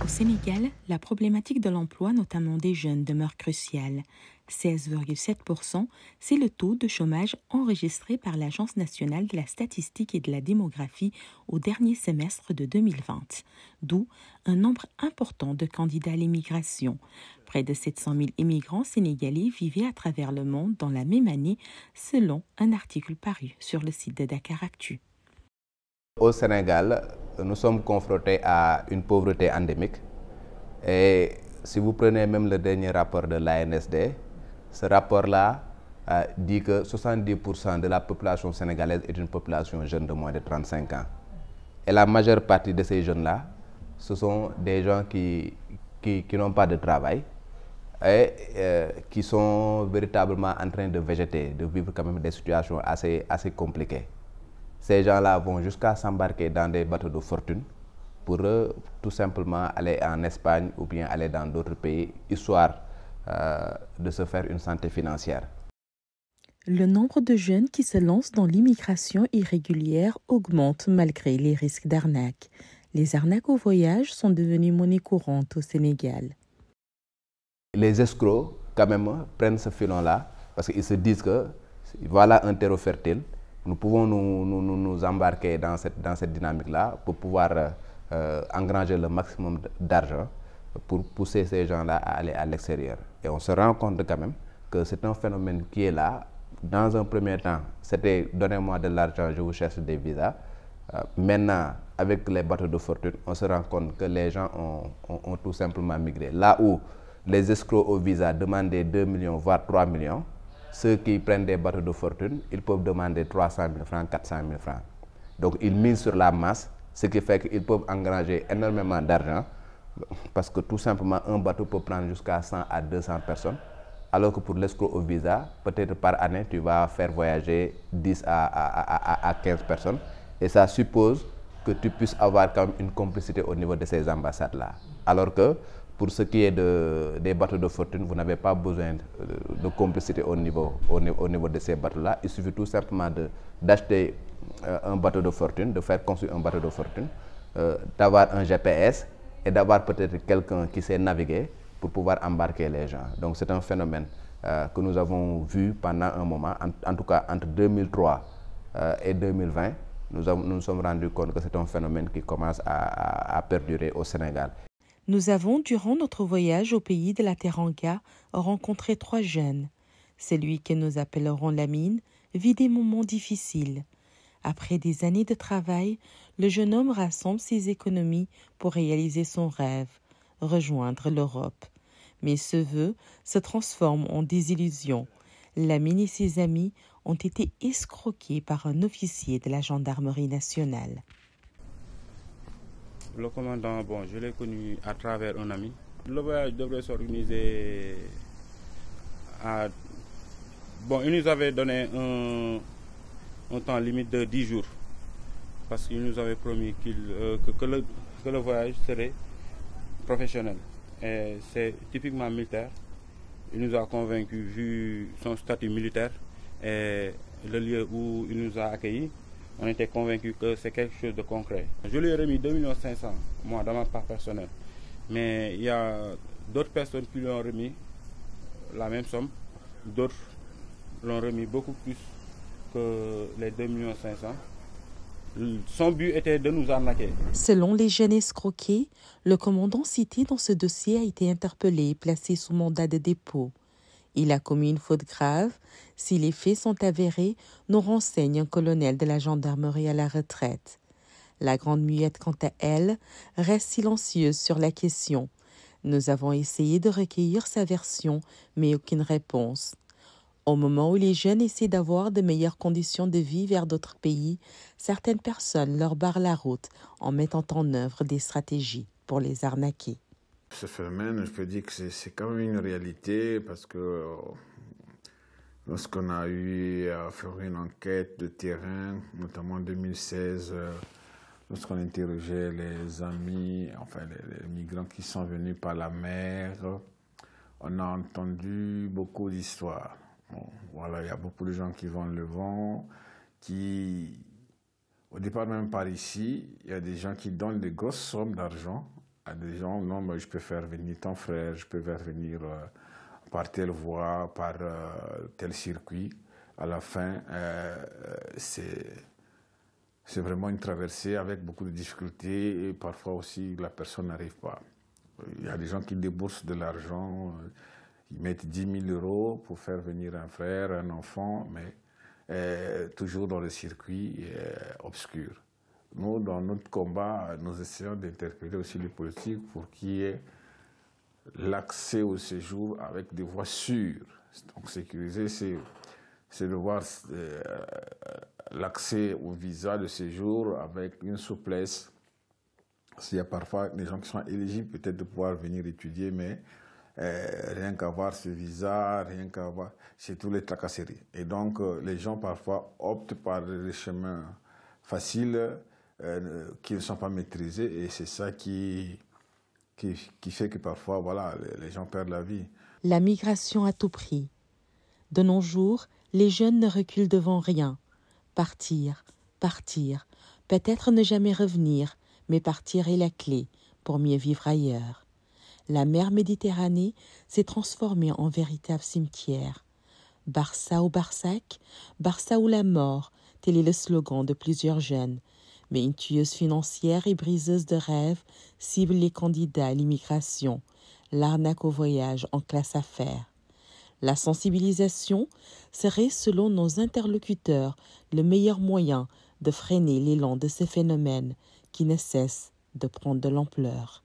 Sénégal, la problématique de l'emploi, notamment des jeunes, demeure cruciale. 16,7%, c'est le taux de chômage enregistré par l'Agence nationale de la statistique et de la démographie au dernier semestre de 2020, d'où un nombre important de candidats à l'immigration. Près de 700 000 immigrants sénégalais vivaient à travers le monde dans la même année, selon un article paru sur le site de Dakaractu. Au Sénégal, nous sommes confrontés à une pauvreté endémique. Et si vous prenez même le dernier rapport de l'ANSD, ce rapport-là dit que 70% de la population sénégalaise est une population jeune de moins de 35 ans. Et la majeure partie de ces jeunes-là, ce sont des gens qui n'ont pas de travail et qui sont véritablement en train de végéter, de vivre quand même des situations assez compliquées. Ces gens-là vont jusqu'à s'embarquer dans des bateaux de fortune pour tout simplement aller en Espagne ou bien aller dans d'autres pays, histoire de se faire une santé financière. Le nombre de jeunes qui se lancent dans l'immigration irrégulière augmente malgré les risques d'arnaque. Les arnaques au voyage sont devenues monnaie courante au Sénégal. Les escrocs, quand même, prennent ce filon-là parce qu'ils se disent que voilà un terreau fertile. Nous pouvons nous embarquer dans cette dynamique-là pour pouvoir engranger le maximum d'argent pour pousser ces gens-là à aller à l'extérieur. Et on se rend compte quand même que c'est un phénomène qui est là. Dans un premier temps, c'était « donnez-moi de l'argent, je vous cherche des visas ». Maintenant, avec les bateaux de fortune, on se rend compte que les gens ont tout simplement migré. Là où les escrocs au visa demandaient 2 millions, voire 3 millions, ceux qui prennent des bateaux de fortune, ils peuvent demander 300 000 francs, 400 000 francs. Donc ils misent sur la masse, ce qui fait qu'ils peuvent engranger énormément d'argent, parce que tout simplement un bateau peut prendre jusqu'à 100 à 200 personnes, alors que pour l'escroc au visa, peut-être par année, tu vas faire voyager 10 à 15 personnes, et ça suppose que tu puisses avoir quand même une complicité au niveau de ces ambassades-là. Alors que pour ce qui est des bateaux de fortune, vous n'avez pas besoin de complicité au niveau de ces bateaux-là. Il suffit tout simplement d'acheter un bateau de fortune, de faire construire un bateau de fortune, d'avoir un GPS et d'avoir peut-être quelqu'un qui sait naviguer pour pouvoir embarquer les gens. Donc c'est un phénomène que nous avons vu pendant un moment, en tout cas entre 2003 et 2020, nous nous sommes rendus compte que c'est un phénomène qui commence à perdurer au Sénégal. Nous avons, durant notre voyage au pays de la Teranga, rencontré 3 jeunes. Celui que nous appellerons Lamine vit des moments difficiles. Après des années de travail, le jeune homme rassemble ses économies pour réaliser son rêve, rejoindre l'Europe. Mais ce vœu se transforme en désillusion. Lamine et ses amis ont été escroqués par un officier de la gendarmerie nationale. Le commandant, je l'ai connu à travers un ami. Le voyage devrait s'organiser à... il nous avait donné un temps limite de 10 jours. Parce qu'il nous avait promis que le voyage serait professionnel. Et c'est typiquement militaire. Il nous a convaincus, vu son statut militaire et le lieu où il nous a accueillis. On était convaincus que c'est quelque chose de concret. Je lui ai remis 2 500 000, moi, dans ma part personnelle. Mais il y a d'autres personnes qui lui ont remis la même somme. D'autres l'ont remis beaucoup plus que les 2 500 000. Son but était de nous arnaquer. Selon les jeunes escroqués, le commandant cité dans ce dossier a été interpellé et placé sous mandat de dépôt. Il a commis une faute grave. Si les faits sont avérés, nous renseigne un colonel de la gendarmerie à la retraite. La Grande Muette, quant à elle, reste silencieuse sur la question. Nous avons essayé de recueillir sa version, mais aucune réponse. Au moment où les jeunes essaient d'avoir de meilleures conditions de vie vers d'autres pays, certaines personnes leur barrent la route en mettant en œuvre des stratégies pour les arnaquer. Ce phénomène, je peux dire que c'est quand même une réalité parce que lorsqu'on a eu à faire une enquête de terrain, notamment en 2016, lorsqu'on interrogeait les amis, enfin les migrants qui sont venus par la mer, on a entendu beaucoup d'histoires. Il y a beaucoup de gens qui vont le vent, qui, au départ même par ici, il y a des gens qui donnent de grosses sommes d'argent à des gens, non, mais je peux faire venir ton frère, je peux faire venir par telle voie, par tel circuit. À la fin, c'est vraiment une traversée avec beaucoup de difficultés et parfois aussi la personne n'arrive pas. Il y a des gens qui déboursent de l'argent, ils mettent 10 000 € pour faire venir un frère, un enfant, mais toujours dans le circuit obscur. Nous, dans notre combat, nous essayons d'interpeller aussi les politiques pour qu'il y ait l'accès au séjour avec des voies sûres. Donc sécuriser, c'est de voir l'accès au visa de séjour avec une souplesse. S'il y a parfois des gens qui sont éligibles peut-être de pouvoir venir étudier, mais rien qu'avoir ce visa, rien qu'avoir, c'est tous les tracasseries. Et donc les gens parfois optent par des chemins faciles qui ne sont pas maîtrisés, et c'est ça qui fait que parfois voilà, les gens perdent la vie. La migration à tout prix. De nos jours, les jeunes ne reculent devant rien. Partir, partir, peut-être ne jamais revenir, mais partir est la clé pour mieux vivre ailleurs. La mer Méditerranée s'est transformée en véritable cimetière. Barça ou Barsac, Barça ou la mort, tel est le slogan de plusieurs jeunes. Mais une tueuse financière et briseuse de rêves cible les candidats à l'immigration, l'arnaque au voyage en classe affaires. La sensibilisation serait, selon nos interlocuteurs, le meilleur moyen de freiner l'élan de ces phénomènes qui ne cessent de prendre de l'ampleur.